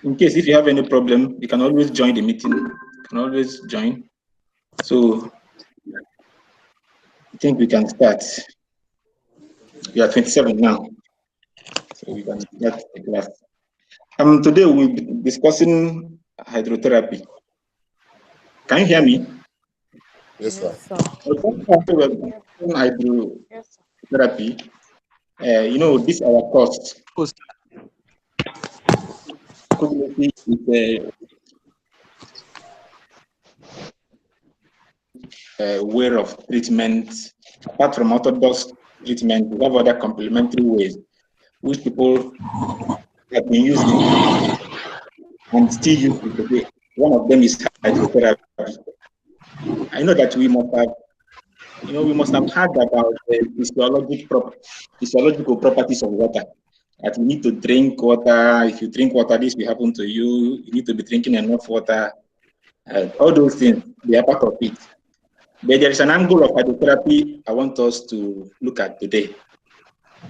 In case if you have any problem, you can always join the meeting. You can always join. So I think we can start. We are 27 now, so we can start the class. Today we'll be discussing hydrotherapy. Can you hear me? Yes, sir. Hydrotherapy. This our course. Is a way of treatment. Apart from orthodox treatment, we have other complementary ways which people have been using and still use it today. One of them is hydrotherapy. I know that we must have heard about the physiological properties of water. That you need to drink water. If you drink water, this will happen to you. You need to be drinking enough water. All those things, they are part of it. But there is an angle of hydrotherapy I want us to look at today.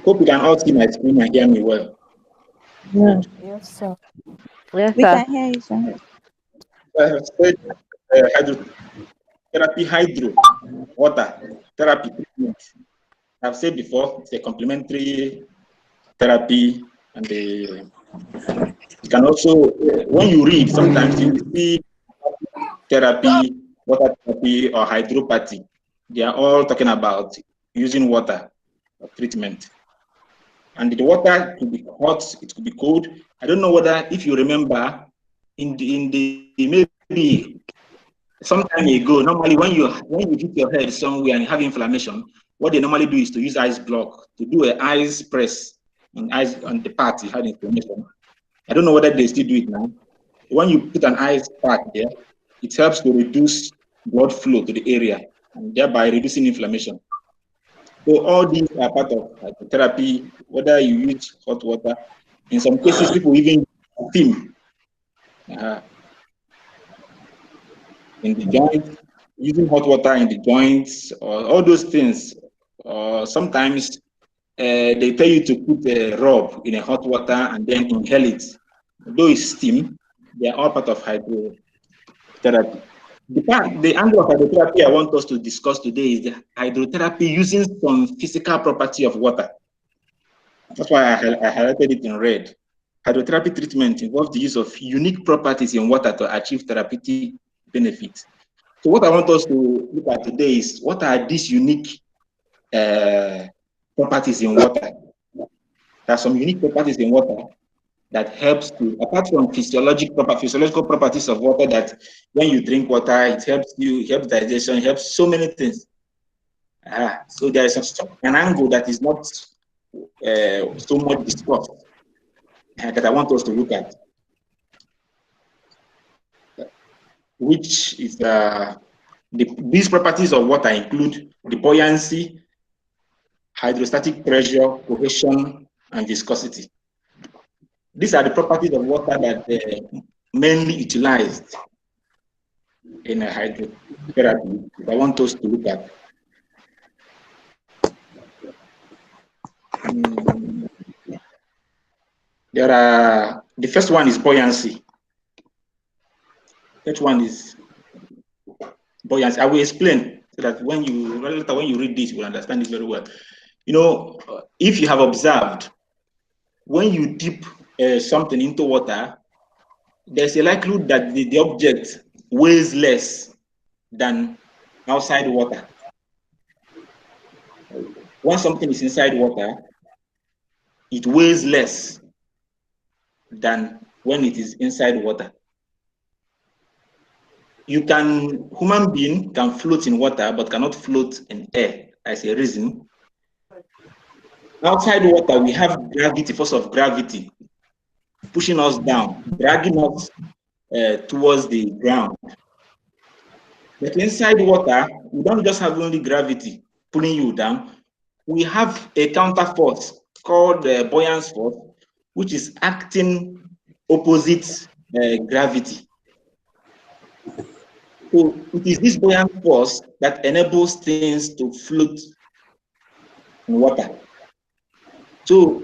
Hope you can all see my screen and hear me well. Yes, sir. Yes, We sir. can hear you, sir. I have said hydrotherapy, water therapy treatment. I've said before, it's a complementary therapy, and you can also, when you read, sometimes you see therapy, water therapy, or hydropathy. They are all talking about using water for treatment. And the water could be hot, it could be cold. I don't know whether, if you remember, in the maybe some time ago, normally when you hit your head somewhere and you have inflammation, what they normally do is to use ice block to do an ice press on the part you had inflammation. I don't know whether they still do it now. When you put an ice pack there, it helps to reduce blood flow to the area and thereby reducing inflammation. So all these are part of therapy, whether you use hot water. In some cases, people even steam in the joints, using hot water in the joints, or all those things. Sometimes they tell you to put a rub in a hot water and then inhale it. Though it's steam, they are all part of hydrotherapy. The angle of hydrotherapy I want us to discuss today is the hydrotherapy using some physical property of water. That's why I highlighted it in red. Hydrotherapy treatment involves the use of unique properties in water to achieve therapeutic benefits. So what I want us to look at today is what are these unique properties in water. There are some unique properties in water that helps to, apart from physiological properties of water, that when you drink water, it helps you, helps digestion, helps so many things. So there is an angle that is not so much discussed that I want us to look at, which is these properties of water include the buoyancy, hydrostatic pressure, cohesion, and viscosity. These are the properties of water that mainly utilized in hydrotherapy that I want us to look at. The first one is buoyancy. That one is buoyancy. I will explain so that when you read this, you will understand it very well. If you have observed, when you dip something into water, there's a likelihood that the object weighs less than outside water. When something is inside water, it weighs less than when it is inside water. Human being can float in water, but cannot float in air as a reason. Outside water, we have gravity, force of gravity, pushing us down, dragging us towards the ground. But inside water, we don't just have only gravity pulling you down. We have a counter force called the buoyant force, which is acting opposite gravity. So it is this buoyant force that enables things to float in water. So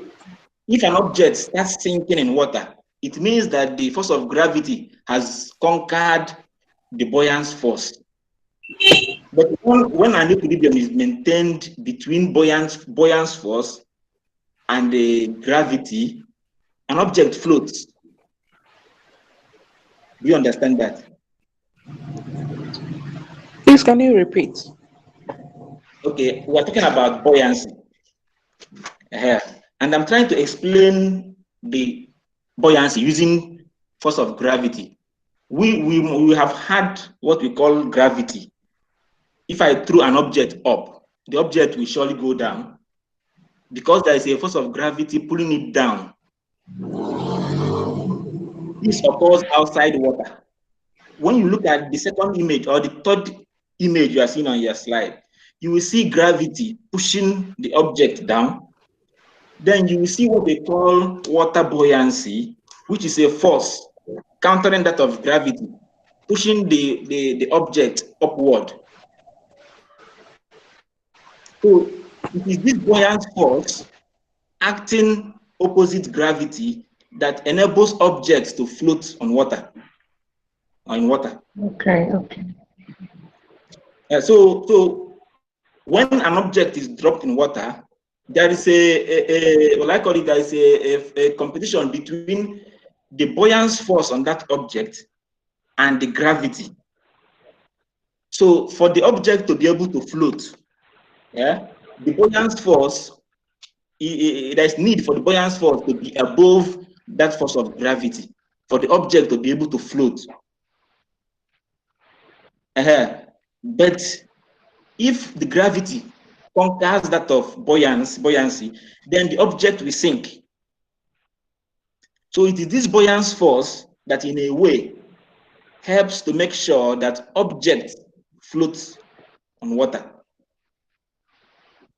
if an object starts sinking in water, it means that the force of gravity has conquered the buoyant force. But when an equilibrium is maintained between buoyant force and the gravity, an object floats. Do you understand that? Please, can you repeat? Okay, we're talking about buoyancy. And I'm trying to explain the buoyancy using force of gravity. We have had what we call gravity. If I throw an object up, the object will surely go down because there is a force of gravity pulling it down. This occurs outside water. When you look at the second image or the third image you are seeing on your slide, you will see gravity pushing the object down. Then you will see what they call water buoyancy, which is a force countering that of gravity, pushing the object upward. So it is this buoyant force acting opposite gravity that enables objects to float on water. Okay. So when an object is dropped in water, there is a competition between the buoyant force on that object and the gravity. So for the object to be able to float, the buoyant force, there is need for the buoyant force to be above that force of gravity for the object to be able to float. But if the gravity conquers that of buoyancy, then the object will sink. So it is this buoyant force that in a way helps to make sure that objects float on water.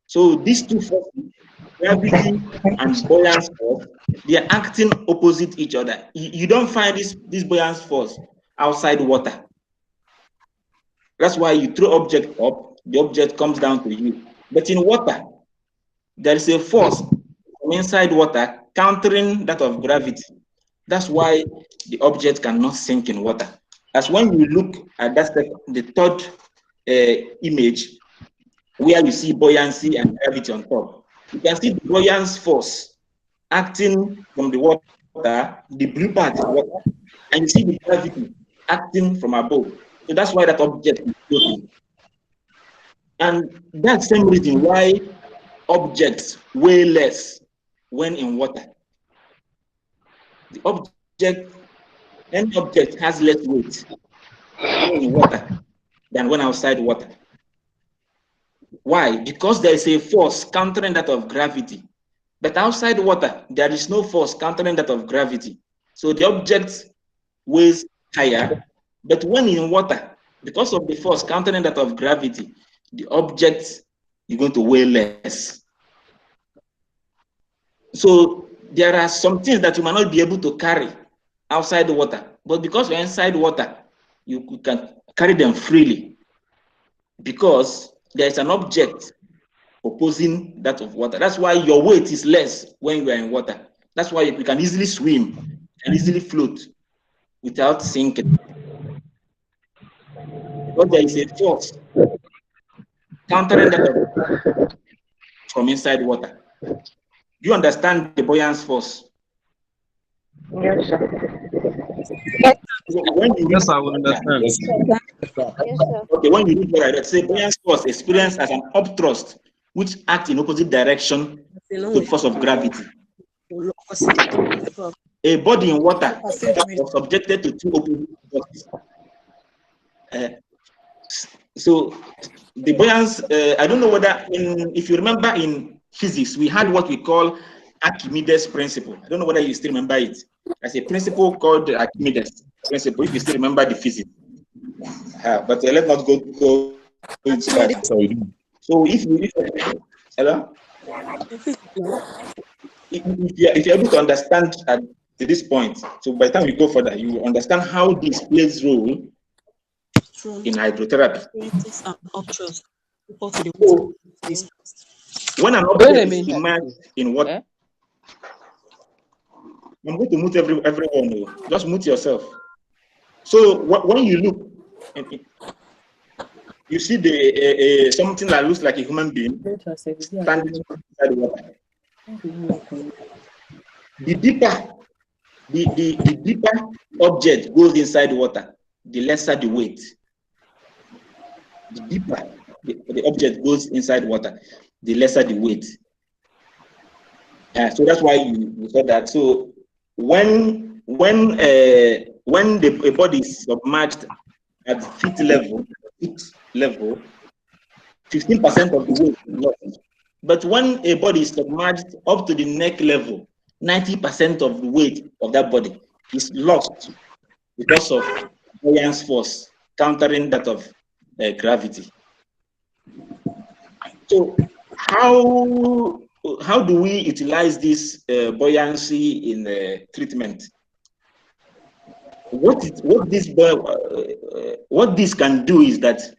So these two forces, gravity and buoyant force, they are acting opposite each other. You don't find this buoyant force outside water. That's why you throw object up, the object comes down to you. But in water, there is a force from inside water countering that of gravity. That's why the object cannot sink in water. As when you look at the third image, where you see buoyancy and gravity on top, you can see the buoyant force acting from the water, the blue part is water, and you see the gravity acting from above. So that's why that object is floating. And that's the same reason why objects weigh less when in water. Any object has less weight when in water than when outside water. Why? Because there is a force countering that of gravity. But outside water, there is no force countering that of gravity. So the object weighs higher. But when in water, because of the force countering that of gravity, the object is going to weigh less. So there are some things that you might not be able to carry outside the water, but because you're inside water, you can carry them freely because there's an object opposing that of water. That's why your weight is less when you are in water. That's why you can easily swim and easily float without sinking. Because there is a force countering that from inside water. Do you understand the buoyant force? Yes, sir. When you Yes, I will understand. Yes, sir. Okay, when you read what I read, say buoyant force experienced as an upthrust which acts in opposite direction to the force of gravity. A body in water that was subjected to two opposite forces. So the buoyance, I don't know whether if you remember in physics, we had what we call Archimedes principle. I don't know whether you still remember it. There's a principle called the Archimedes principle, if you still remember the physics. But let's not go into that. So if hello? If you're able to understand at this point, so by the time we go further, you will understand how this plays role in hydrotherapy. So, when an object is immersed in water, I'm going to mute everyone. Just mute yourself. So when you look, you see the something that looks like a human being standing inside the water. The deeper the deeper object goes inside the water, the lesser the weight. The deeper the object goes inside water, the lesser the weight. So that's why you said that. So when a body is submerged at feet level, 15% of the weight is lost. But when a body is submerged up to the neck level, 90% of the weight of that body is lost because of buoyancy force countering that of gravity. So how do we utilize this buoyancy in treatment? What this can do is that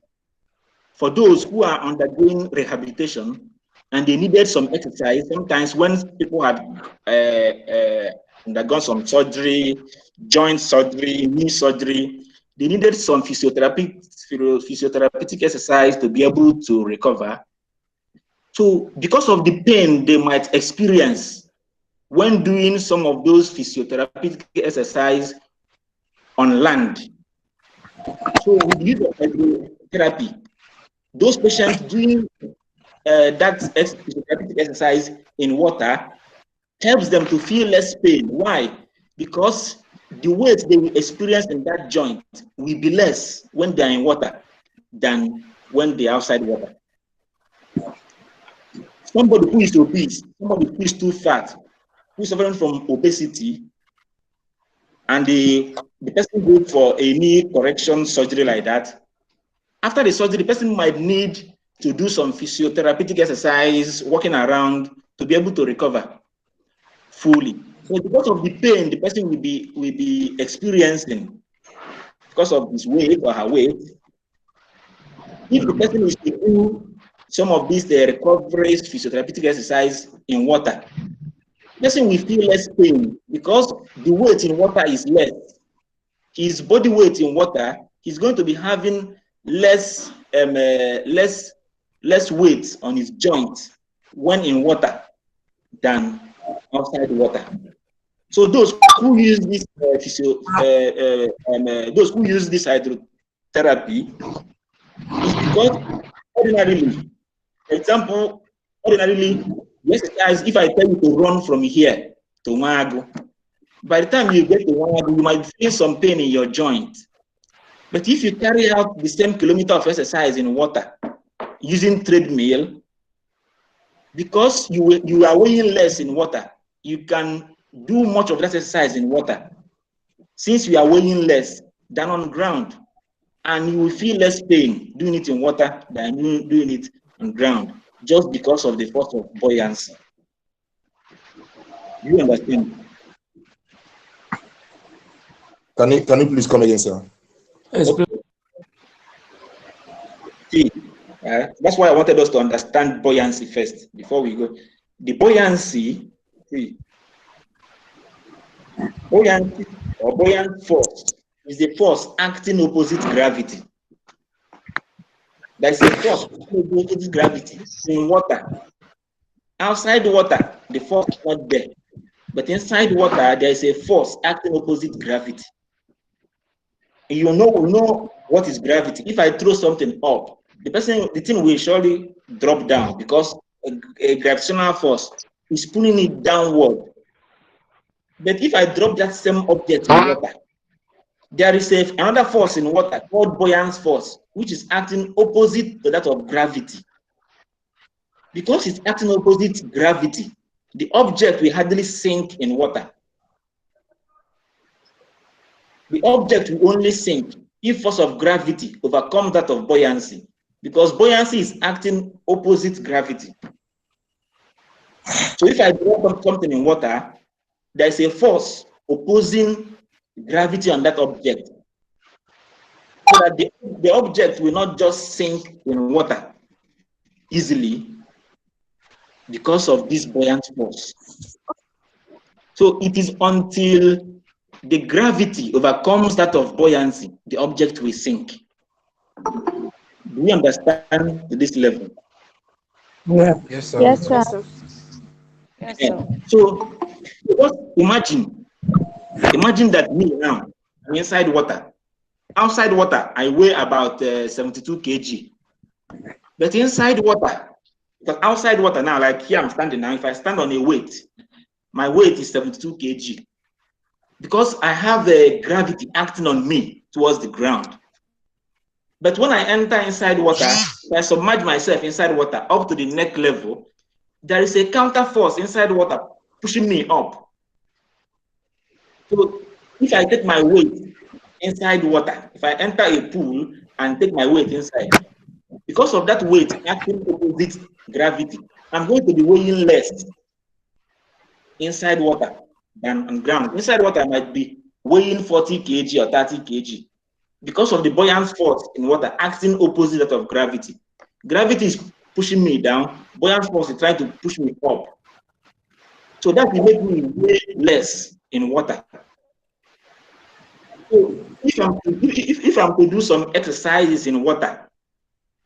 for those who are undergoing rehabilitation and they needed some exercise, sometimes when people have undergone some surgery, joint surgery, knee surgery, they needed some physiotherapeutic exercise to be able to recover. So because of the pain they might experience when doing some of those physiotherapeutic exercise on land. So with the use of hydrotherapy, those patients doing that physiotherapeutic exercise in water helps them to feel less pain. Why? Because the weight they will experience in that joint will be less when they're in water than when they're outside water. Somebody who is obese, somebody who is too fat, who is suffering from obesity, and the person goes for a knee correction surgery like that, after the surgery, the person might need to do some physiotherapeutic exercise, walking around to be able to recover fully. But because of the pain the person will be experiencing because of his weight or her weight, if the person is to do some of these recovery physiotherapeutic exercise in water, the person will feel less pain because the weight in water is less. His body weight in water, he's going to be having less weight on his joint when in water than outside water. So those who use this those who use this hydrotherapy is because ordinarily, for example, ordinarily, exercise, if I tell you to run from here to Mago, by the time you get to Mago, you might feel some pain in your joint. But if you carry out the same kilometer of exercise in water using treadmill, because you are weighing less in water, you can do much of that exercise in water. Since you are weighing less than on ground, and you will feel less pain doing it in water than doing it on ground, just because of the force of buoyancy. Do you understand? Can you please come again, sir? Okay. See, that's why I wanted us to understand buoyancy first before we go. The buoyancy, buoyancy or buoyant force is the force acting opposite gravity. There's a force opposite gravity in water. Outside water, the force is not there. But inside water, there is a force acting opposite gravity. You know what is gravity. If I throw something up, the thing will surely drop down because a gravitational force is pulling it downward. But if I drop that same object in water, there is another force in water called buoyancy force, which is acting opposite to that of gravity. Because it's acting opposite gravity, the object will hardly sink in water. The object will only sink if force of gravity overcomes that of buoyancy, because buoyancy is acting opposite gravity. So if I drop something in water, there is a force opposing gravity on that object, so that the object will not just sink in water easily because of this buoyant force. So it is until the gravity overcomes that of buoyancy, the object will sink. Do we understand to this level? Yeah. Yes, sir. Yes, sir. Yes, sir. Yes, sir. So just imagine that me now, I'm inside water. Outside water, I weigh about 72 kg. But inside water, because outside water now, like here I'm standing now, if I stand on a weight, my weight is 72 kg. Because I have a gravity acting on me towards the ground. But when I enter inside water, if I submerge myself inside water up to the neck level, there is a counter force inside water pushing me up. So if I take my weight inside water, if I enter a pool and take my weight inside, because of that weight acting opposite gravity, I'm going to be weighing less inside water than on ground. Inside water, I might be weighing 40 kg or 30 kg because of the buoyant force in water acting opposite that of gravity. Gravity is pushing me down, buoyant force is trying to push me up. So that will make me weigh less in water. So if I'm to do some exercises in water,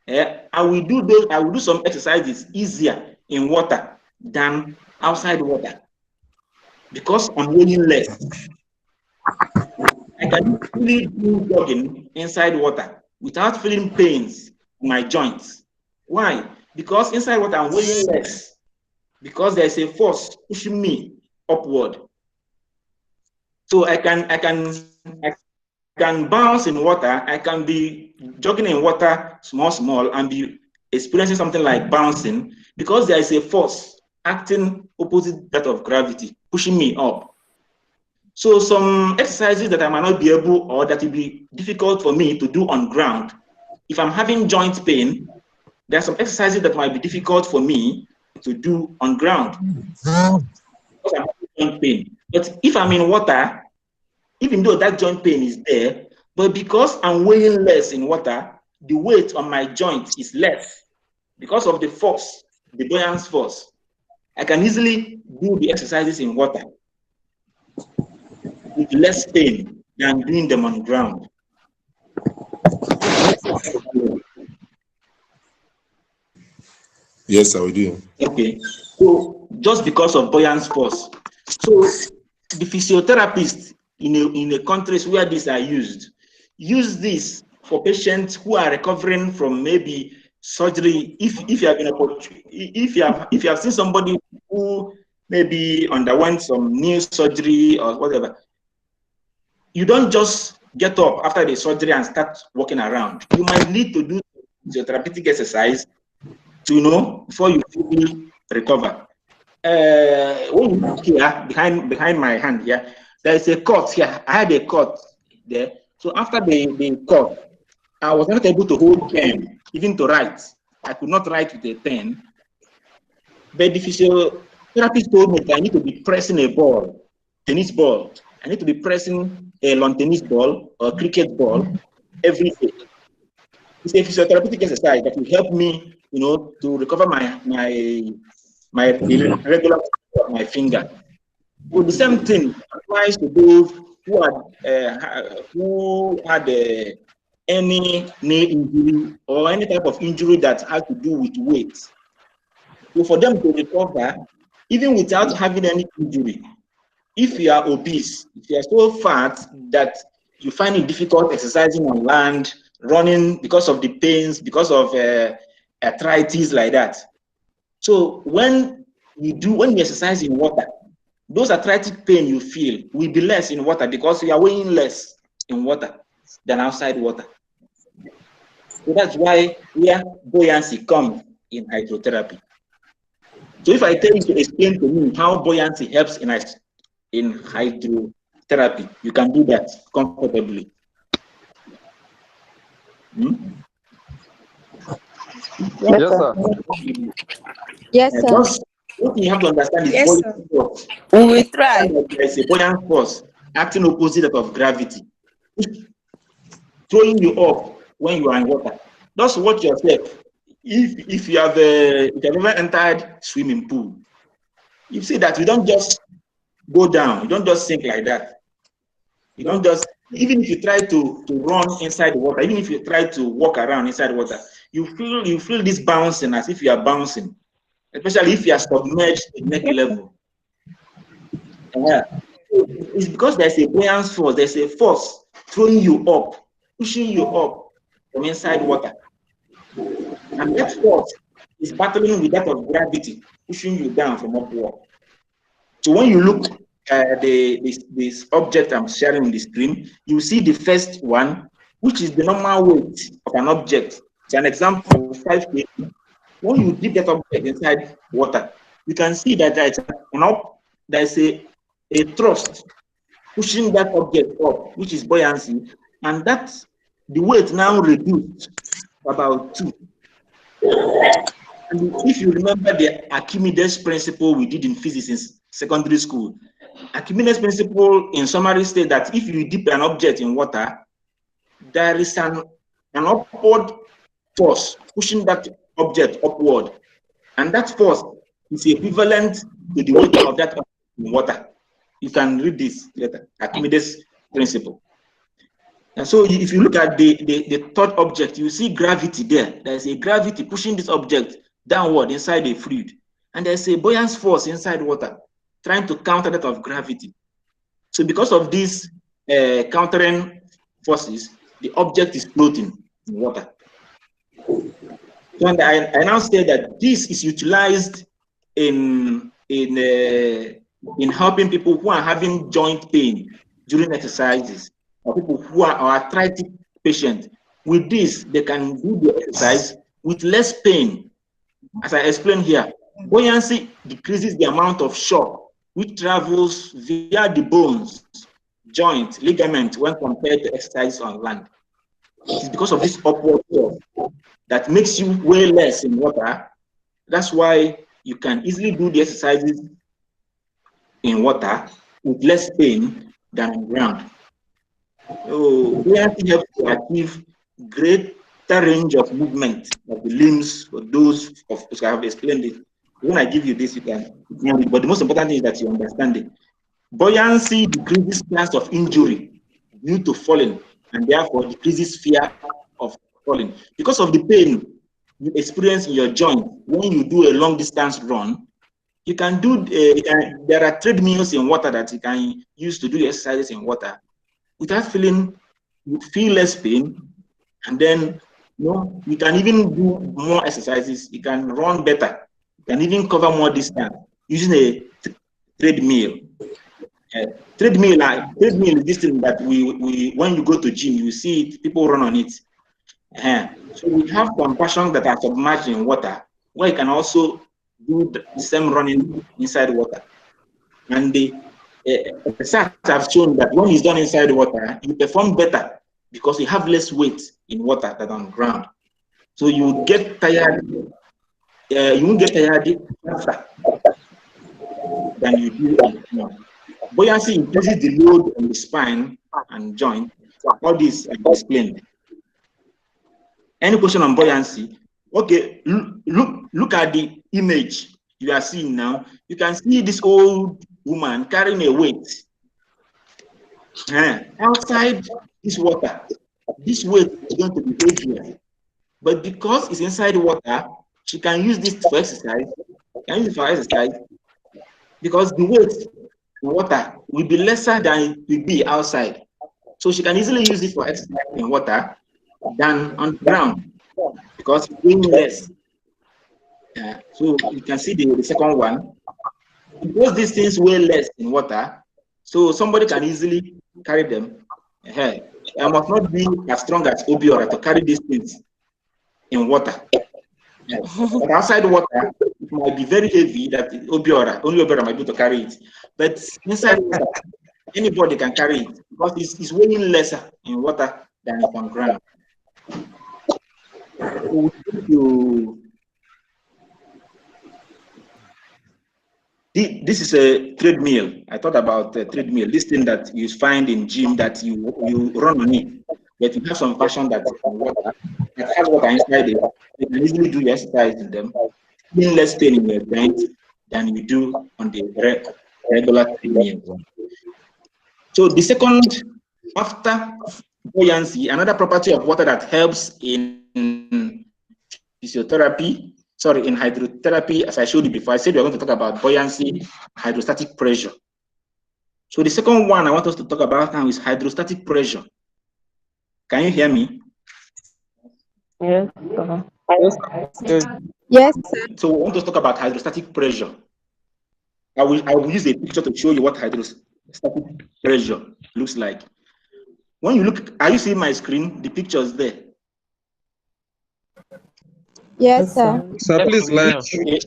I will do some exercises easier in water than outside water because I'm weighing less. I can really do jogging inside water without feeling pains in my joints. Why? Because inside water I'm weighing less because there's a force pushing me upward. So I can bounce in water. I can be jogging in water small and be experiencing something like bouncing because there is a force acting opposite that of gravity pushing me up. So some exercises that I might not be able or that will be difficult for me to do on ground. If I'm having joint pain, there are some exercises that might be difficult for me to do on ground because I'm having joint pain. But if I'm in water, even though that joint pain is there, but because I'm weighing less in water, the weight on my joint is less because of the force, the buoyant force. I can easily do the exercises in water with less pain than doing them on ground. Yes, sir, we do. Okay, so just because of buoyant force. So the physiotherapists in the countries where these are used, use this for patients who are recovering from maybe surgery. If you have been if you have seen somebody who maybe underwent some knee surgery or whatever, you don't just get up after the surgery and start walking around. You might need to do physiotherapeutic exercise to before you fully recover. When you look here behind my hand here, there is a cut here. I had a cut there. So after the cut, I was not able to hold pen, even to write. I could not write with a pen. But the physiotherapist told me that I need to be pressing a ball, tennis ball. I need to be pressing a lawn tennis ball or cricket ball every day. It's a physiotherapeutic exercise that will help me, to recover my regular of my finger. So the same thing applies to those who had any knee injury or any type of injury that has to do with weight. So for them to recover, even without having any injury, if you are obese, if you are so fat that you find it difficult exercising on land, running because of the pains, because of arthritis like that. So when you exercise in water, those arthritic pain you feel will be less in water because you are weighing less in water than outside water. So that's why buoyancy comes in hydrotherapy. So if I tell you to explain to me how buoyancy helps in hydrotherapy, you can do that comfortably. Yes, sir. Yes, sir. Just what you have to understand is Yes, buoyant force. We will try. There is a buoyant force acting opposite of gravity, throwing you up when you are in water. Just watch yourself. If you have ever entered swimming pool, you see that you don't just go down. You don't just sink like that. You don't just, even if you try to run inside the water, even if you try to walk around inside the water, you feel this bouncing as if you are bouncing, especially if you are submerged at neck level. Yeah. It's because there's a buoyant force, there's a force throwing you up, pushing you up from inside water. And that force is battling with that of gravity, pushing you down from upward. So when you look at this object I'm sharing on the screen, you see the first one, which is the normal weight of an object. It's an example, 5 kg. When you dip that object inside water, you can see that there's a thrust pushing that object up, which is buoyancy, and that's the weight now reduced about 2. And if you remember the Archimedes principle we did in physics in secondary school, Archimedes principle in summary states that if you dip an object in water, there is an upward force pushing that object upward, and that force is equivalent to the weight of that object in water. You can read this later, Archimedes principle. And so if you look at the third object, you see gravity there. There's a gravity pushing this object downward inside a fluid. And there's a buoyant force inside water trying to counter that of gravity. So because of these countering forces, the object is floating in water. So I now say that this is utilized in helping people who are having joint pain during exercises, or people who are arthritic patients. With this, they can do the exercise with less pain. As I explained here, buoyancy decreases the amount of shock which travels via the bones, joint, ligament when compared to exercise on land. It's because of this upward force that makes you weigh less in water. That's why you can easily do the exercises in water with less pain than on ground. So buoyancy helps to achieve greater range of movement of the limbs for those of I have explained it. When I give you this, you can read it. But the most important thing is that you understand it. Buoyancy decreases chance of injury due to falling, and therefore decreases fear of falling. Because of the pain you experience in your joint when you do a long distance run, you can do, there are treadmills in water that you can use to do exercises in water without feeling, you feel less pain, and then you can even do more exercises. You can run better. You can even cover more distance using a treadmill. Treadmill is this thing that we when you go to gym, you see it, people run on it. So we have compassion that are submerged in water, where you can also do the same running inside water. And the research have shown that when it's done inside water, you perform better because you have less weight in water than on ground. So you get tired, you won't get tired faster than you do on ground. Buoyancy increases the load on the spine and joint. All this I explained. Any question on buoyancy? Okay, look at the image you are seeing now. You can see this old woman carrying a weight. Outside this water, this weight is going to be heavier. But because it's inside water, she can use this for exercise. Because the weight in water will be lesser than it will be outside. So she can easily use it for exercise in water than on the ground because it's weighing less. So you can see the second one. Because these things weigh less in water, so somebody can easily carry them. I must not be as strong as Obiora to carry these things in water. But outside water, it might be very heavy that only Obiora might be able to carry it. But inside water, anybody can carry it because it's weighing lesser in water than on ground. So this is a treadmill. I thought about the treadmill, this thing that you find in gym that you run on it, but you have some fashion that has water inside it. You can easily do your exercise in them, feeling less pain in your joint than you do on the regular treatment. So the second, after buoyancy, another property of water that helps in physiotherapy, sorry, in hydrotherapy, as I showed you before, I said we are going to talk about buoyancy, hydrostatic pressure. So the second one I want us to talk about now is hydrostatic pressure. Can you hear me? Yes. Yes, sir. So we want to talk about hydrostatic pressure. I will use a picture to show you what hydrostatic pressure looks like. When you look, are you seeing my screen? The picture is there. Yes, sir. Sir, please like. Okay.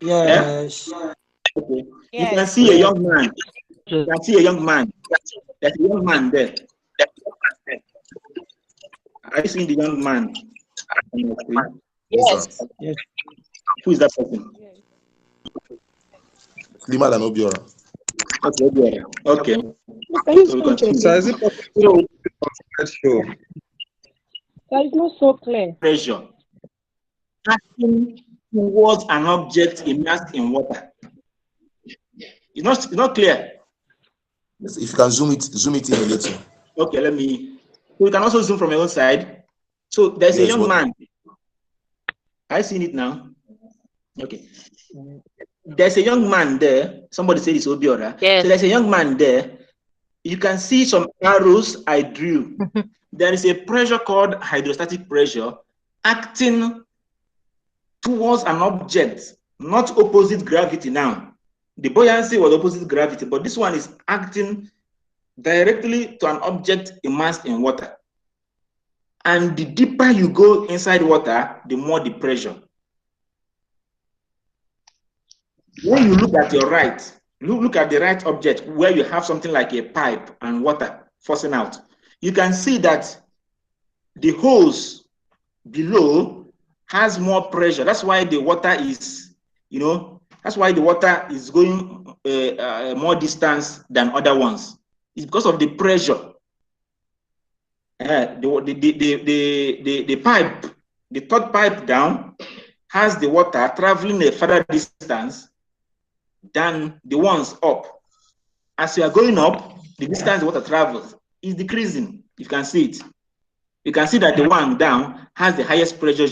Yes. Yes. Okay. You can Yes. see a young man. You can see a young man. There's a young man there. Are you seeing the young man on your screen? Yes. Yes, Who is that person? Lima than Obiora. Okay. Okay. Can you So we speak continue. Sir, again? is it possible to show? That is not so clear. Pressure acting towards an object immersed in water. It's not clear. Yes, if you can zoom it in a little. Okay, let me. We can also zoom from your own side. So there's a Yes, young what? man. I seen it now. Okay. There's a young man there. Somebody said it's Obiora. Yes. So there's a young man there. You can see some arrows I drew. There is a pressure called hydrostatic pressure acting towards an object, not opposite gravity now. The buoyancy was opposite gravity, but this one is acting directly to an object immersed in water. And the deeper you go inside water, the more the pressure. When you look at your right, look at the right object where you have something like a pipe and water forcing out, you can see that the hose below has more pressure. That's why the water is, that's why the water is going more distance than other ones. It's because of the pressure. The pipe, the third pipe down, has the water traveling a further distance than the ones up. As you are going up, the distance the water travels is decreasing. You can see it. You can see that the one down has the highest pressure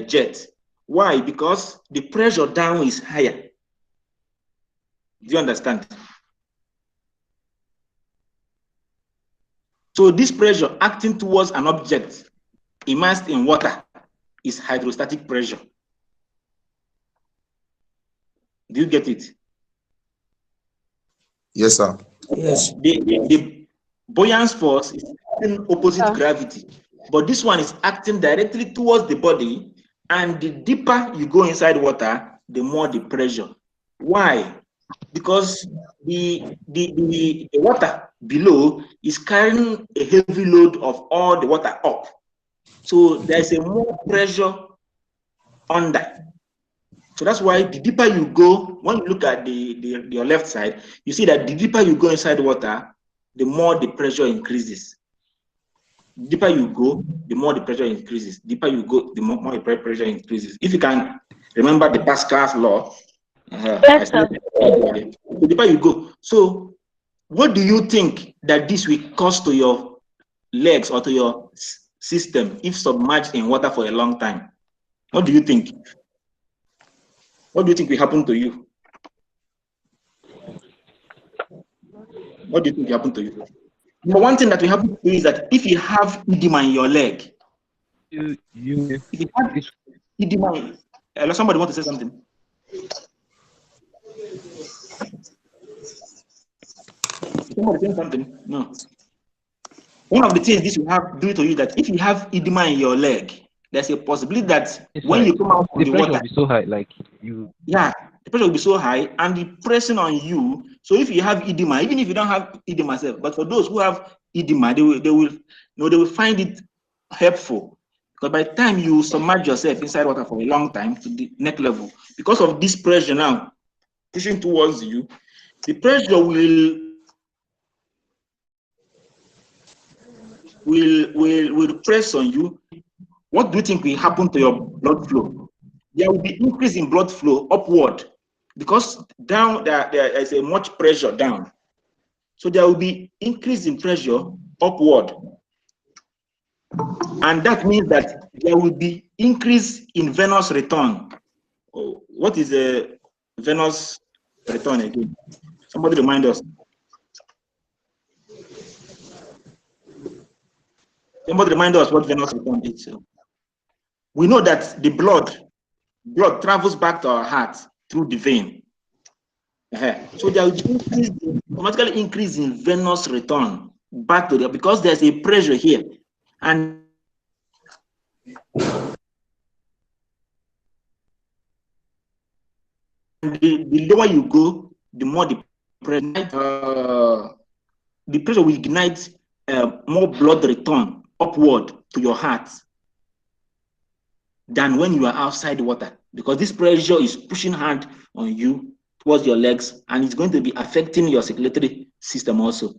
jet. Why? Because the pressure down is higher. Do you understand? So this pressure acting towards an object immersed in water is hydrostatic pressure. Do you get it? Yes, sir. Yes. The buoyant force is acting opposite gravity, but this one is acting directly towards the body, and the deeper you go inside water, the more the pressure. Why? Because the water below is carrying a heavy load of all the water up. So there's a more pressure under. So that's why the deeper you go, when you look at your left side, you see that the deeper you go inside water, the more the pressure increases. The deeper you go, the more the pressure increases. The deeper you go, the more the pressure increases. If you can remember the Pascal's law, the deeper you go. So what do you think that this will cause to your legs or to your system if submerged in water for a long time? What do you think? What do you think will happen to you? What do you think will happen to you? But one thing that will happen to you is that if you have edema in your leg, if you have edema, somebody want to say something? Somebody saying something? No. One of the things this will have do to you that if you have edema in your leg, there's a possibility that when you come out of the water, will be so high, like you. Yeah, the pressure will be so high and the pressing on you. So if you have edema, even if you don't have edema myself, but for those who have edema, they will find it helpful, because by the time you submerge yourself inside water for a long time to the neck level, because of this pressure now pushing towards you, the pressure will press on you. What do you think will happen to your blood flow? There will be increase in blood flow upward, because down there is a much pressure down. So there will be increase in pressure upward. And that means that there will be increase in venous return. Oh, what is a venous return again? Somebody remind us. Somebody remind us what venous return is. We know that the blood travels back to our heart through the vein. So there will be automatically increase in venous return back to because there's a pressure here. And the lower you go, the more the pressure will ignite more blood return upward to your heart than when you are outside the water, because this pressure is pushing hard on you towards your legs, and it's going to be affecting your circulatory system also.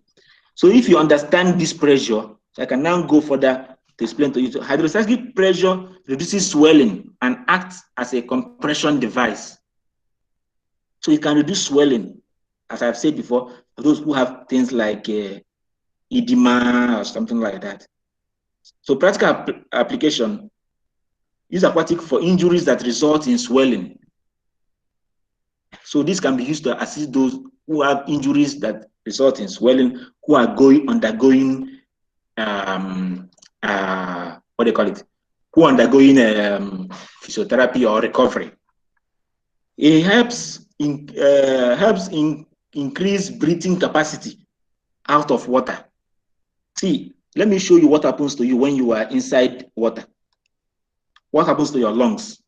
So if you understand this pressure, so I can now go further to explain to you. So hydrostatic pressure reduces swelling and acts as a compression device. So it can reduce swelling, as I've said before, for those who have things like edema or something like that. So practical application, use aquatic for injuries that result in swelling. So this can be used to assist those who have injuries that result in swelling, who are undergoing what do you call it? Who are undergoing physiotherapy or recovery. It helps increase breathing capacity out of water. See, let me show you what happens to you when you are inside water. What happens to your lungs?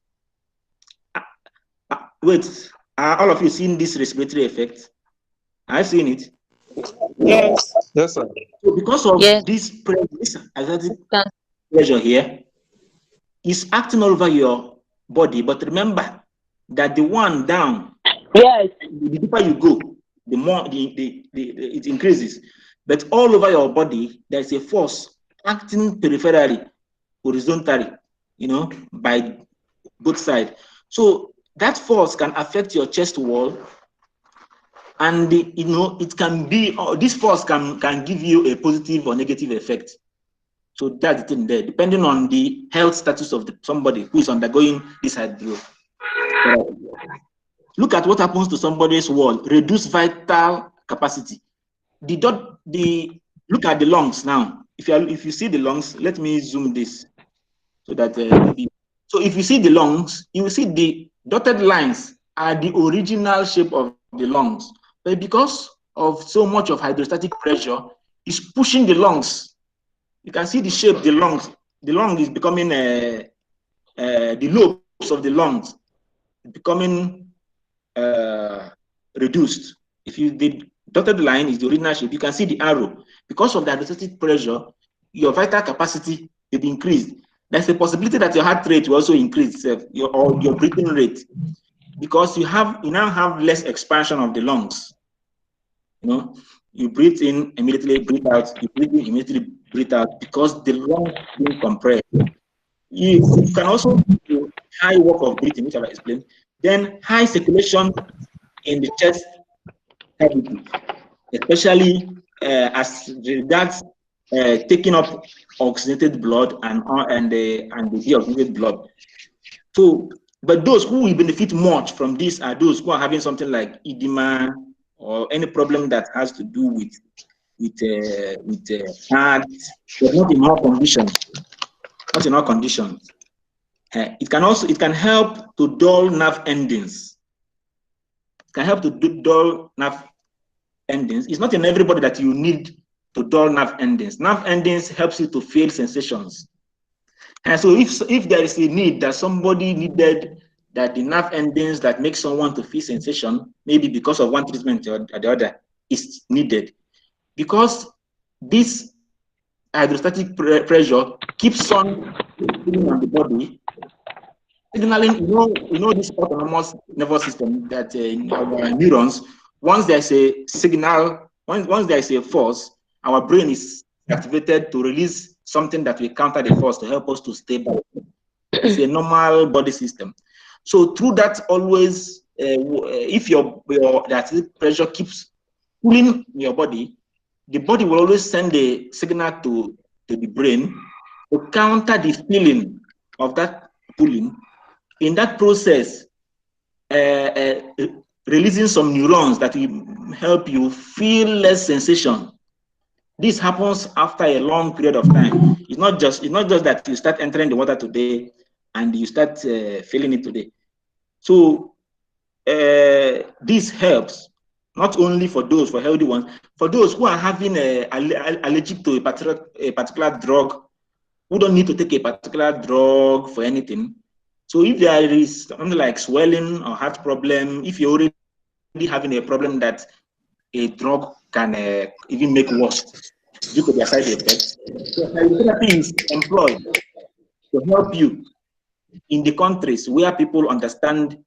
Wait, are all of you seen this respiratory effect? I've seen it. Yes. Yes, sir. So because of this pressure here, is acting all over your body. But remember that the one down, Yes. the deeper you go, the more it increases. But all over your body, there's a force acting peripherally, horizontally, by both sides. So that force can affect your chest wall, and it can be, this force can give you a positive or negative effect. So that's the thing there, depending on the health status of somebody who is undergoing this hydro. Look at what happens to somebody's wall, reduce vital capacity. Look at the lungs now. If you see the lungs, let me zoom this so that maybe. So if you see the lungs, you will see the dotted lines are the original shape of the lungs, but because of so much of hydrostatic pressure, it's pushing the lungs. You can see the shape, the lungs. The lung is becoming the lobes of the lungs becoming reduced. If the dotted line is the original shape, you can see the arrow. Because of the hydrostatic pressure, your vital capacity will be increased. There's a possibility that your heart rate will also increase, or your breathing rate, because you now have less expansion of the lungs. You breathe in, immediately breathe out. You breathe in, immediately breathe out, because the lungs being compressed. You can also do high work of breathing, which I will explain. Then high circulation in the chest cavity, especially as regards taking up oxygenated blood and the deoxygenated blood. So, but those who will benefit much from this are those who are having something like edema or any problem that has to do with heart, but not in all conditions. Not in all conditions. It can help to dull nerve endings. It can help to dull nerve endings. It's not in everybody that you need to dull nerve endings. Nerve endings helps you to feel sensations. And so if there is a need that somebody needed, that the nerve endings that make someone to feel sensation, maybe because of one treatment or the other, is needed. Because this hydrostatic pressure keeps on the body, signaling, this autonomous nervous system that our neurons, once there's a signal, once there's a force, our brain is activated to release something that will counter the force to help us to stay back. It's a normal body system. So through that always if your that pressure keeps pulling your body, the body will always send a signal to the brain to counter the feeling of that pulling. In that process, releasing some neurons that will help you feel less sensation. This happens after a long period of time. It's not just that you start entering the water today and you start feeling it today. So this helps not only for healthy ones, for those who are having allergic to a particular drug, who don't need to take a particular drug for anything. So if there is something like swelling or heart problem, if you're already having a problem that a drug can even make worse due to their side effects, so hydrotherapy is employed to help you in the countries where people understand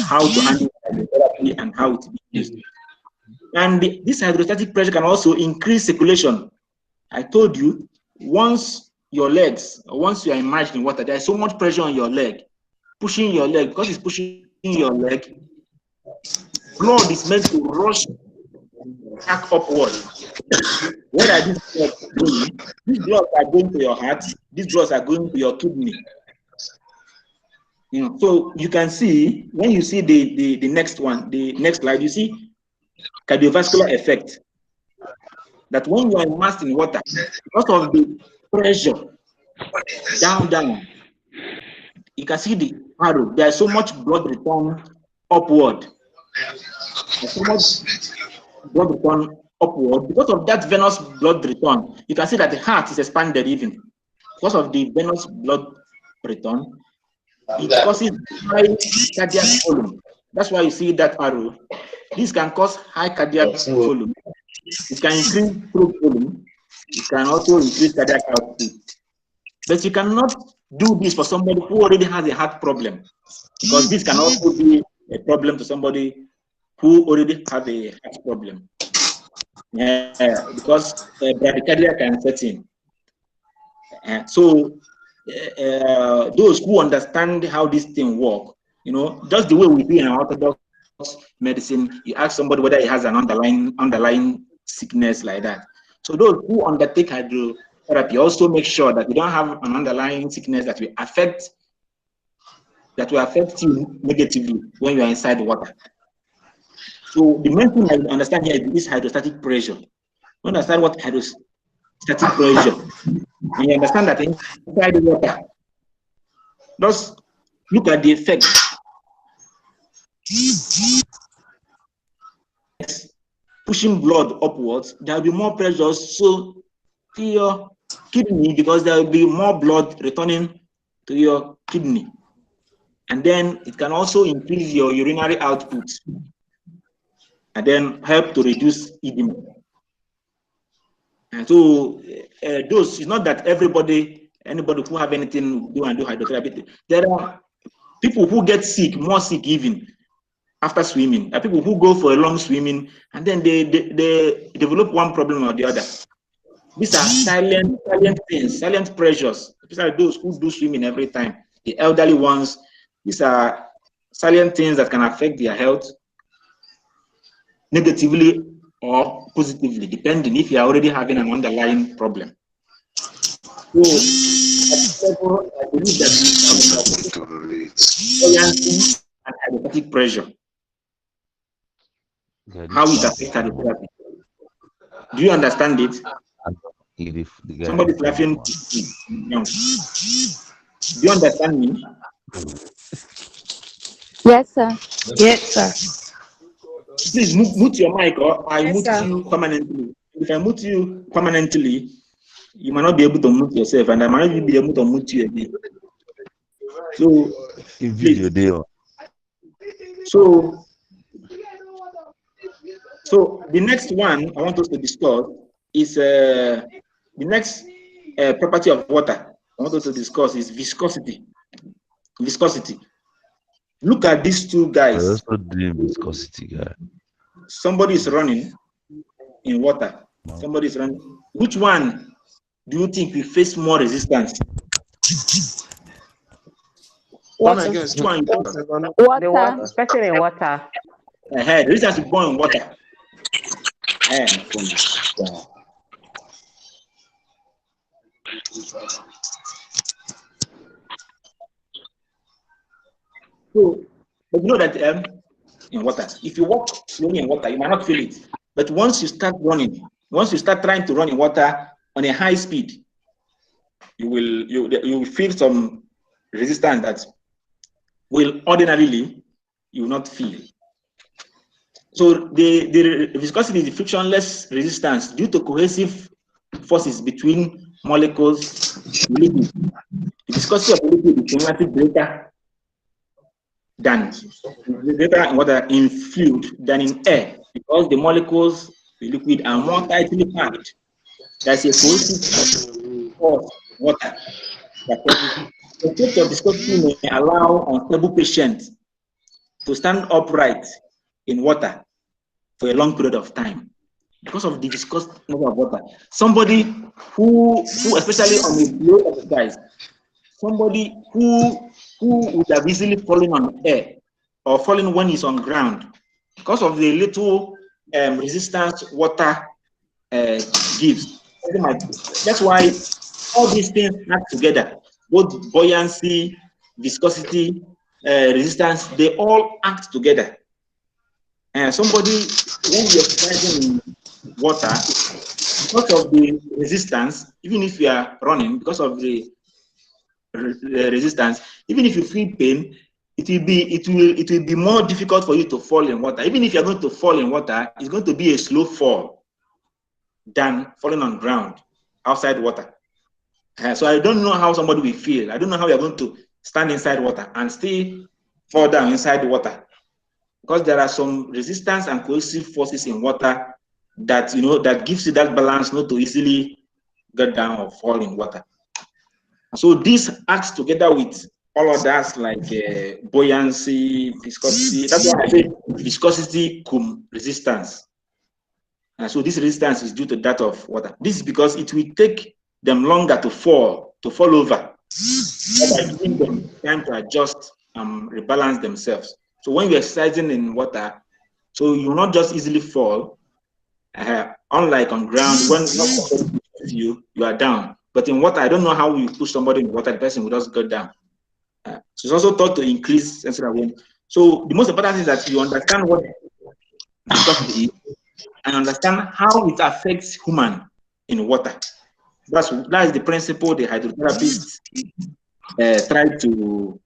how to handle hydrotherapy and how it is used. And this hydrostatic pressure can also increase circulation. I told you, once you are immersed in water, there's so much pressure on your leg, pushing your leg. Because it's pushing your leg, blood is meant to rush back upward. Where are these blood going? These blood are going to your heart. These blood are going to your kidney. You know, so you can see when you see the next slide, you see cardiovascular effect. That when you are immersed in water, because of the pressure down, you can see the arrow. There's so much blood return upward. There's so much blood return upward. Because of that venous blood return, you can see that the heart is expanded even. Because of the venous blood return, it causes high cardiac volume. That's why you see that arrow. This can cause high cardiac volume. It can increase throat volume. It can also increase cardiac output. But you cannot do this for somebody who already has a heart problem, because this can also be a problem to somebody who already have a heart problem. Because bradycardia can set in. So those who understand how this thing works, you know, just the way we do in our orthodox medicine, you ask somebody whether he has an underlying sickness like that. So those who undertake hydrotherapy also make sure that you don't have an underlying sickness that will affect you negatively when you are inside the water. So the main thing I understand here is hydrostatic pressure. You understand what hydrostatic pressure, and you understand that inside the water, just look at the effect. Pushing blood upwards, there will be more pressure so to your kidney, because there will be more blood returning to your kidney. And then it can also increase your urinary output and then help to reduce edema. And so those, it's not that anybody who have anything do hydrotherapy. There are people who get sick, more sick even after swimming. There are people who go for a long swimming and then they develop one problem or the other. These are silent things, silent pressures. Especially those who do swimming every time. The elderly ones, these are silent things that can affect their health negatively or positively, depending if you are already having an underlying problem. So, at this level, I believe that buoyancy and hydrostatic pressure, how it affects hydrotherapy. Do you understand it? Somebody's laughing. No. Do you understand me? Yes, sir. Yes, sir. Please mute your mic, or I Yes, mute sir. you permanently. If I mute you permanently, you might not be able to mute yourself, and I might not be able to mute you again. So, please. So the next one I want us to discuss is the next property of water I want us to discuss is viscosity. Viscosity. Look at these two guys. also doing viscosity, guy. Somebody is running in water. Somebody is running. Which one do you think will face more resistance? Come Water. again. Which one? The Water. water, person in water. The resistance is born in water. So, but you know that in water, if you walk slowly in water, you might not feel it. But once you start running, once you start trying to run in water on a high speed, you will feel some resistance that will ordinarily you will not feel. So the viscosity is the frictionless resistance due to cohesive forces between molecules. The viscosity of the liquid is similarly greater in water in fluid than in air because the molecules, the liquid, are more tightly packed. There's a cohesive force in water. The state of viscosity may allow unstable patients to stand upright in water for a long period of time because of the viscosity of water. Somebody who especially on a slow exercise, somebody who would have easily fallen on air or fallen when he's on ground because of the little resistance water gives. That's why all these things act together, both buoyancy, viscosity, resistance, they all act together. Somebody, when you're exercising in water, because of the resistance, even if you are running, because of the resistance, even if you feel pain, it will be more difficult for you to fall in water. Even if you're going to fall in water, it's going to be a slow fall than falling on ground outside water. So I don't know how somebody will feel. I don't know how you're going to stand inside water and still fall down inside the water, because there are some resistance and cohesive forces in water that that gives you that balance not to easily get down or fall in water. So this acts together with all others like buoyancy, viscosity. That's why I say viscosity cum resistance. So this resistance is due to that of water. This is because it will take them longer to fall over, by giving them time to adjust and rebalance themselves. So when you're exercising in water, so you will not just easily fall, unlike on ground when you are down. But in water, I don't know how you push somebody in water, the person will just go down. So it's also thought to increase sensory awareness. So the most important thing is that you understand what viscosity is and understand how it affects human in water. That is the principle the hydrotherapists try to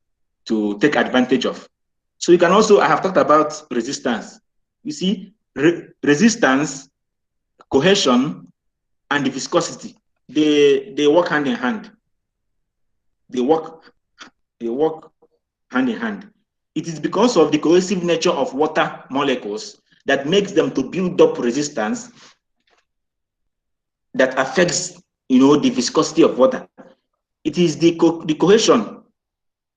take advantage of. So you can also, I have talked about resistance. You see, resistance, cohesion, and the viscosity, they work hand in hand. They work hand in hand. It is because of the cohesive nature of water molecules that makes them to build up resistance that affects the viscosity of water. It is the cohesion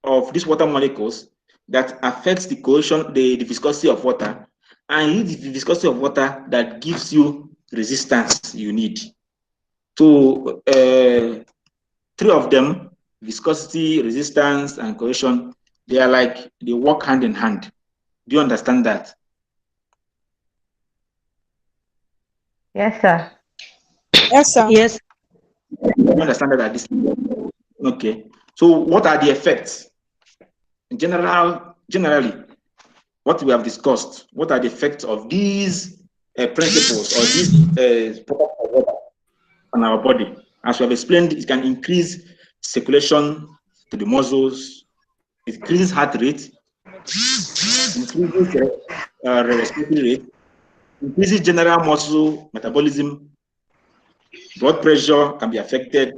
of these water molecules that affects the cohesion, the viscosity of water, and it is the viscosity of water that gives you resistance you need. So three of them, viscosity, resistance, and cohesion, they work hand in hand. Do you understand that? Yes, sir. Yes, sir. Yes. Do you understand that at this level? Okay. So what are the effects? Generally, what we have discussed, what are the effects of these principles or these products of water on our body? As we have explained, it can increase circulation to the muscles, it increases heart rate, increases respiratory rate, increases general muscle metabolism, blood pressure can be affected,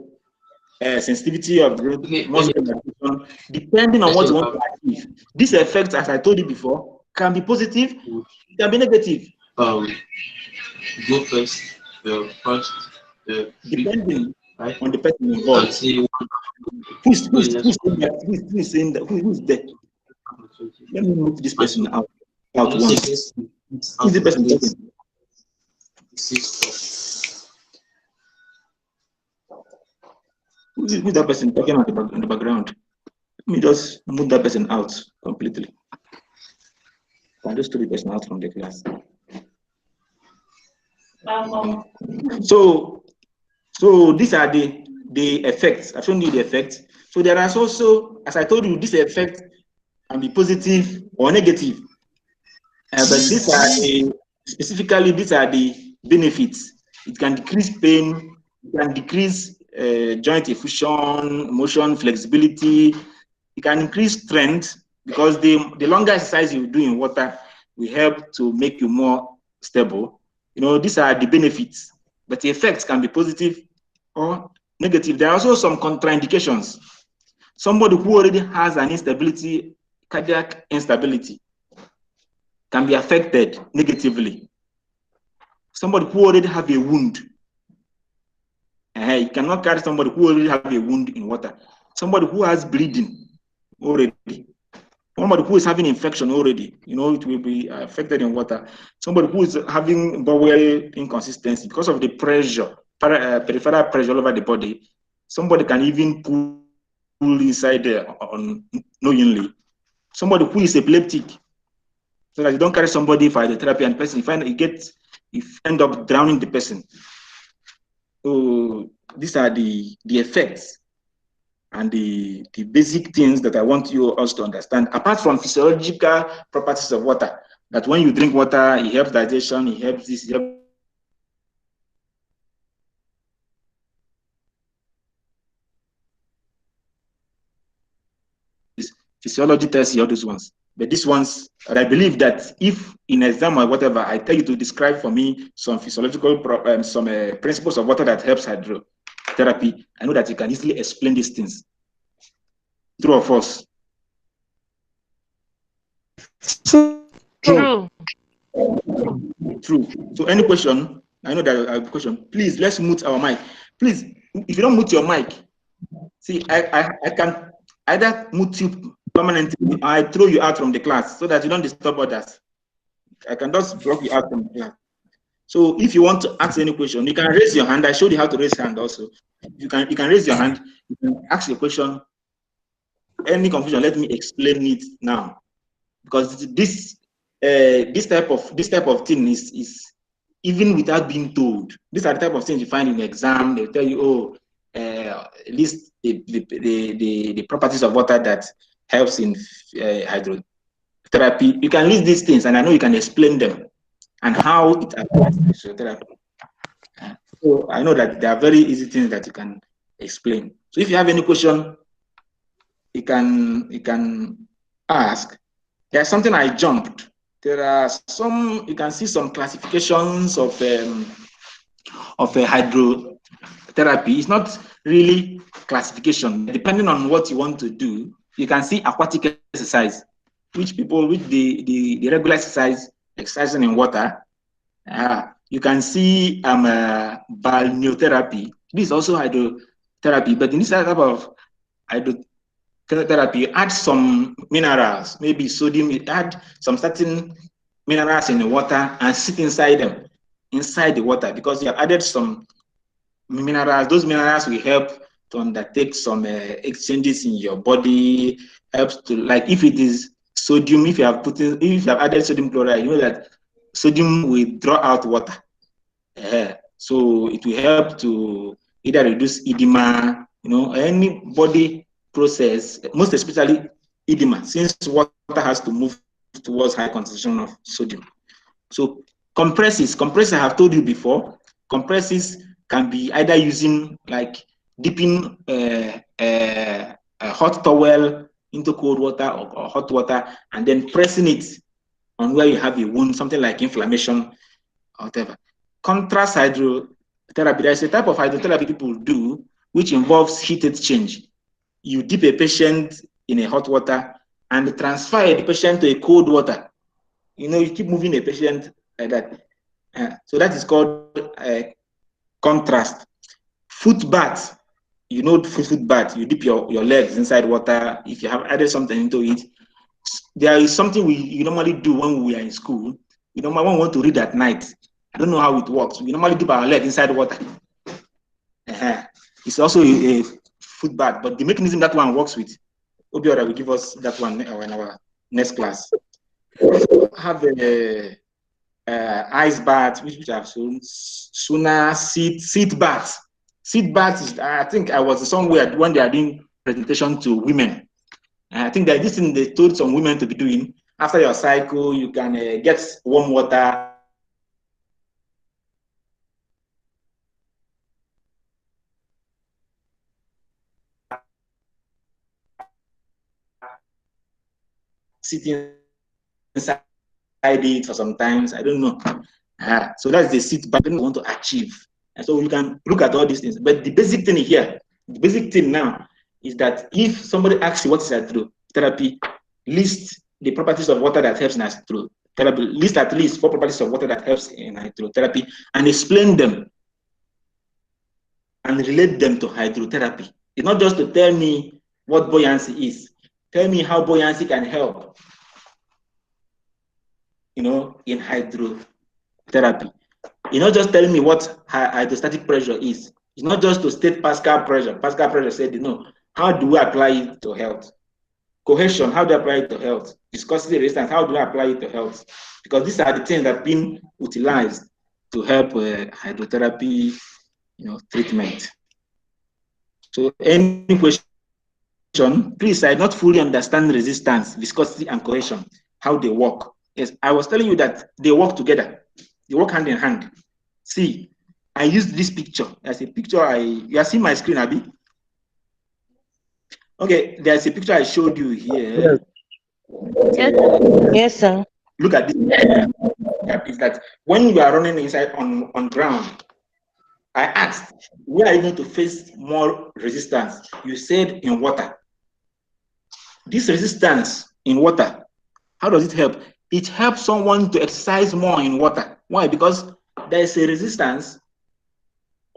sensitivity of the muscle relaxation, depending on what you want to achieve. These effects, as I told you before, can be positive, can be negative. Go first. The first, Depending on the person involved. Who's saying that? Who's there? Let me move this person out once. Who's the person talking? Who's that person talking in the background? Let me just move that person out completely. Can just throw the person out from the class. So these are the effects. I've shown you the effects. So there are also, as I told you, this effect can be positive or negative. But these are specifically these are the benefits. It can decrease pain, it can decrease joint effusion, motion flexibility. It can increase strength because the longer exercise you do in water will help to make you more stable. These are the benefits, but the effects can be positive or negative. There are also some contraindications. Somebody who already has an instability, cardiac instability, can be affected negatively. Somebody who already have a wound, you cannot carry somebody who already have a wound in water. Somebody who has bleeding already, somebody who is having infection already, it will be affected in water. Somebody who is having bowel inconsistency because of the pressure, peripheral pressure all over the body, somebody can even pull inside there unknowingly. Somebody who is epileptic, so that you don't carry somebody for hydrotherapy and person you end up drowning the person. So these are the effects and the basic things that I want you also to understand, apart from physiological properties of water, that when you drink water, it helps digestion, it helps this, it helps physiology tells you all those ones. But these ones, I believe that if in exam or whatever, I tell you to describe for me some physiological principles of water that helps hydrotherapy, I know that you can easily explain these things. True or false? True. True. So any question? I know that I have a question. Please, let's mute our mic. Please, if you don't mute your mic, see, I can either mute you permanently, I throw you out from the class so that you don't disturb others. I can just block you out from the class. So if you want to ask any question, you can raise your hand. I showed you how to raise hand also. You can raise your hand, you can ask your question. Any confusion, let me explain it now. Because this type of thing is even without being told. These are the type of things you find in the exam. They tell you, list the properties of water that helps in hydrotherapy. You can list these things, and I know you can explain them and how it applies to hydrotherapy. So I know that there are very easy things that you can explain. So if you have any question, you can ask. There's something I jumped. There are some, you can see some classifications of hydrotherapy. It's not really classification. Depending on what you want to do, you can see aquatic exercise, which the regular exercising in water. You can see balneotherapy. This is also hydrotherapy, but in this type of hydrotherapy, add some minerals, maybe sodium, you add some certain minerals in the water and sit inside the water, because you have added some minerals. Those minerals will help to undertake some exchanges in your body, helps to, like if it is sodium, if you have added sodium chloride, you know that sodium will draw out water. So it will help to either reduce edema, any body process, most especially edema, since water has to move towards high concentration of sodium. So compresses I have told you before, compresses can be either using like dipping a hot towel into cold water or hot water and then pressing it on where you have a wound, something like inflammation or whatever. Contrast hydrotherapy, there's a type of hydrotherapy people do which involves heat exchange. You dip a patient in a hot water and transfer the patient to a cold water. You keep moving a patient like that. So that is called contrast. Foot bath, foot bath, you dip your legs inside water. If you have added something into it, there is something you normally do when we are in school. We normally want to read at night. I don't know how it works. We normally dip our leg inside water. It's also a foot bath, but the mechanism that one works with Obiora will give us that one in our next class. We also have the ice bath, which have sooner seat bath. Seat bath is, I think I was somewhere when they are doing presentation to women. I think that this thing they told some women to be doing. After your cycle, you can get warm water. Sitting inside it for sometimes, I don't know. So that's the sit back we want to achieve. And so you can look at all these things. But the basic thing here, the basic thing now is that if somebody asks you what is hydrotherapy, list the properties of water that helps in hydrotherapy, list at least 4 properties of water that helps in hydrotherapy, and explain them and relate them to hydrotherapy. It's not just to tell me what buoyancy is. Tell me how buoyancy can help, in hydrotherapy. You're not just telling me what hydrostatic pressure is. It's not just to state Pascal pressure. Pascal pressure said, how do we apply it to health? Cohesion, how do I apply it to health? Viscosity resistance, how do I apply it to health? Because these are the things that have been utilized to help hydrotherapy, treatment. So any question, please, I not fully understand resistance, viscosity, and cohesion, how they work. Yes, I was telling you that they work together. They work hand in hand. See, I used this picture as a picture. You are seeing my screen, Abby? Okay, there's a picture I showed you here. Yes, sir. Look at this. Is that when you are running inside on ground, I asked, where are you going to face more resistance? You said in water. This resistance in water, how does it help? It helps someone to exercise more in water. Why? Because there is a resistance.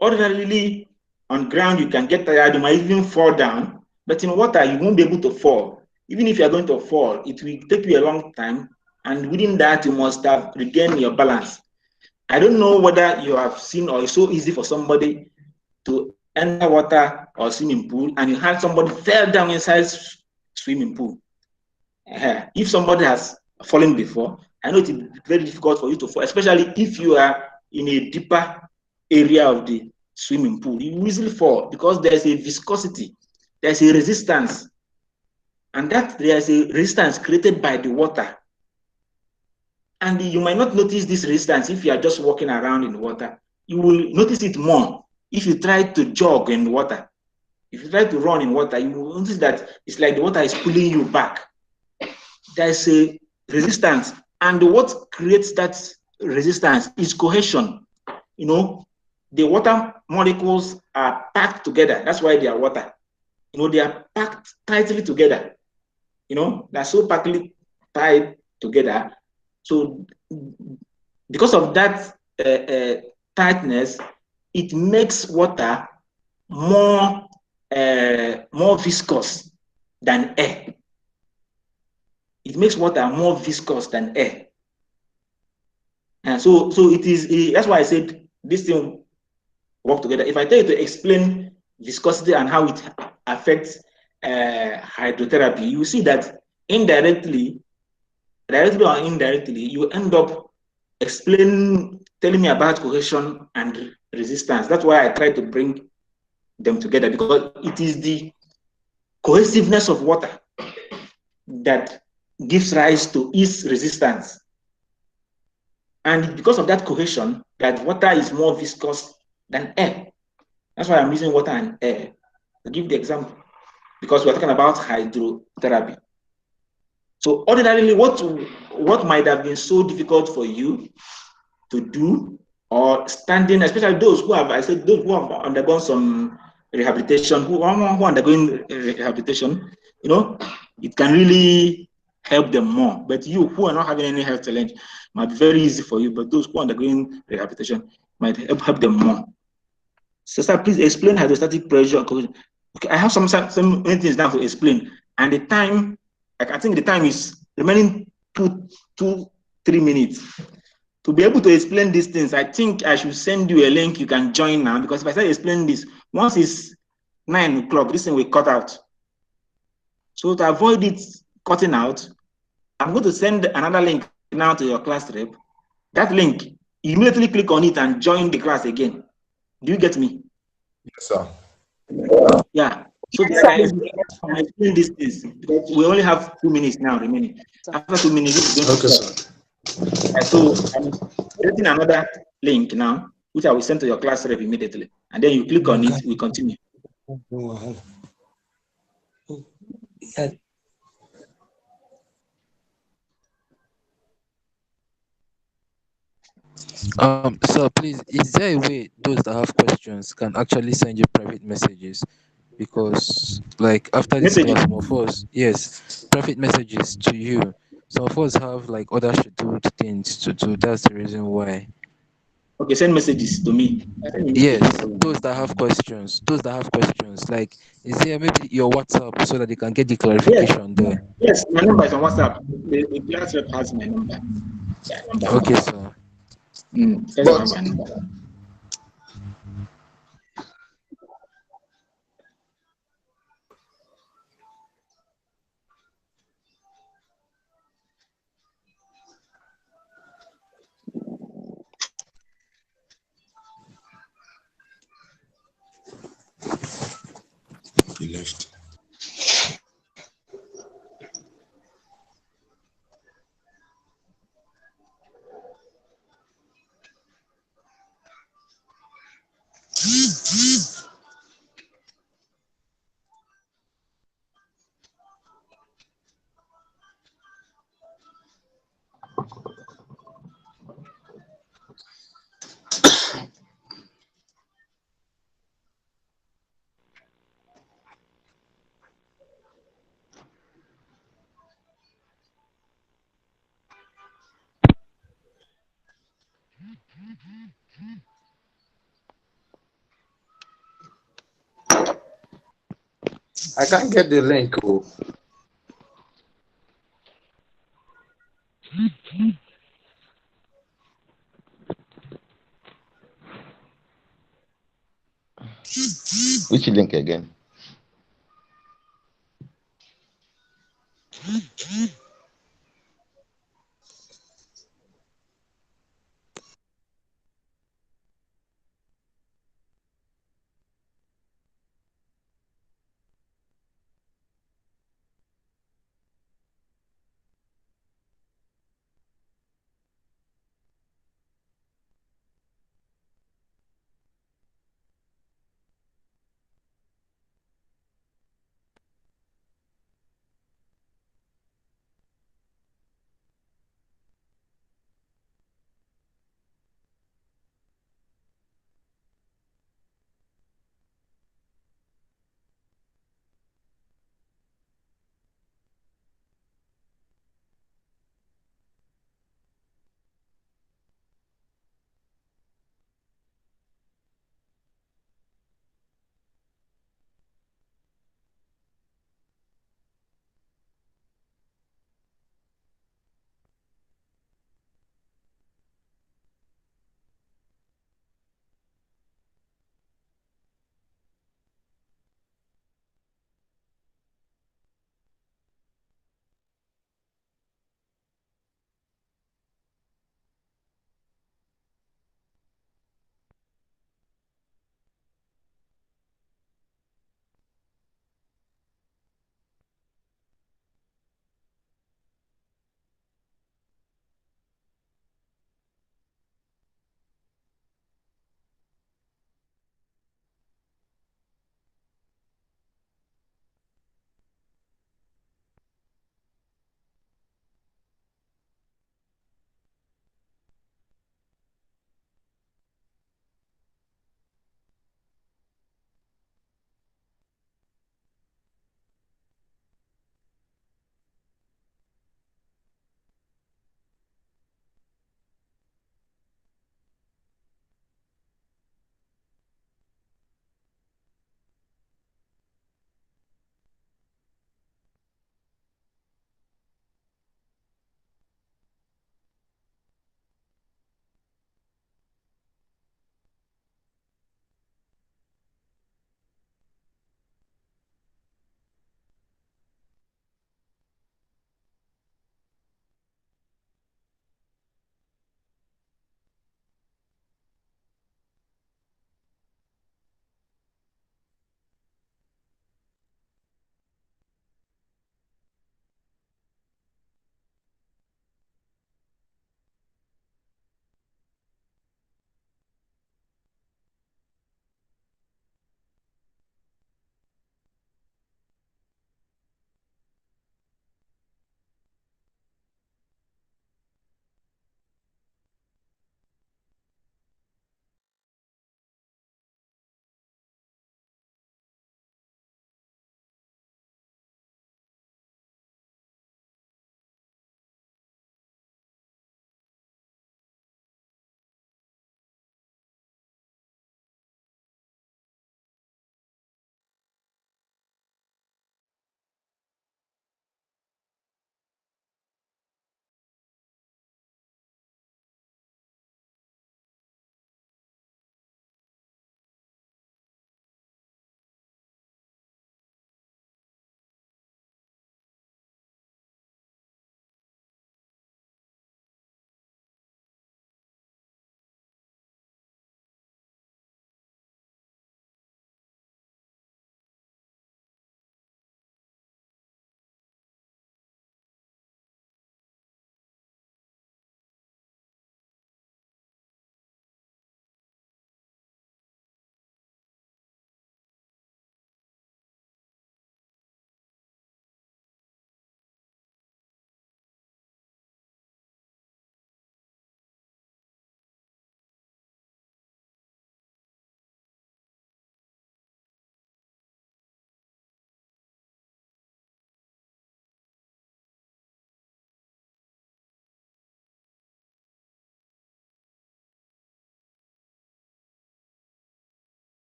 Ordinarily, on ground, you can get tired, you might even fall down, but in water, you won't be able to fall. Even if you're going to fall, it will take you a long time, and within that, you must have regained your balance. I don't know whether you have seen, or it's so easy for somebody to enter water or swimming pool, and you had somebody fell down inside swimming pool. If somebody has fallen before, I know it's very difficult for you to fall, especially if you are in a deeper area of the swimming pool. You will easily fall because there's a viscosity, there's a resistance, and that there's a resistance created by the water. And you might not notice this resistance if you are just walking around in water. You will notice it more if you try to jog in water. If you try to run in water, you will notice that it's like the water is pulling you back. There's a resistance, and what creates that resistance is cohesion. The water molecules are packed together. That's why they are water. They are packed tightly together. They're so packly tied together. So because of that tightness, it makes water more viscous than air. It makes water more viscous than air. And so it is, that's why I said this thing work together. If I tell you to explain viscosity and how it affects hydrotherapy, you see that directly or indirectly, you end up telling me about cohesion and resistance. That's why I try to bring them together, because it is the cohesiveness of water that gives rise to its resistance. And because of that cohesion, that water is more viscous than air. That's why I'm using water and air to give the example, because we're talking about hydrotherapy. So ordinarily, what might have been so difficult for you to do, or standing, especially those who have undergone some rehabilitation, who are undergoing rehabilitation, it can really help them more. But you who are not having any health challenge, might be very easy for you, but those who are undergoing rehabilitation might help them more. Sister, please explain hydrostatic pressure. Okay, I have some many things now to explain, and the time, I think the time is remaining 3 minutes. To be able to explain these things, I think I should send you a link you can join now, because if I start explaining this, once it's 9 o'clock, this thing will cut out. So to avoid it cutting out, I'm going to send another link now to your class rep. That link, you immediately click on it and join the class again. Do you get me? Yes, sir. Yeah. So that I can explain these things because we only have 2 minutes now remaining. After 2 minutes, this is going Okay, to sir. stop. So I'm creating another link now, which I will send to your class rep immediately. And then you click on it, we continue. So please, is there a way those that have questions can actually send you private messages? Because like after this Messages. class, some of us, yes, private messages to you. Some of us have like other scheduled things to do. That's the reason why. Okay, send messages to me. Send me Yes, messages. No problem. those that have questions, like, is there maybe your WhatsApp so that they can get the Yes, clarification there? yes, my number is on WhatsApp. The class rep has my number. Yeah, number. Okay, sir. Person have But my number. he left. I can't get the link. Oh. Which link again?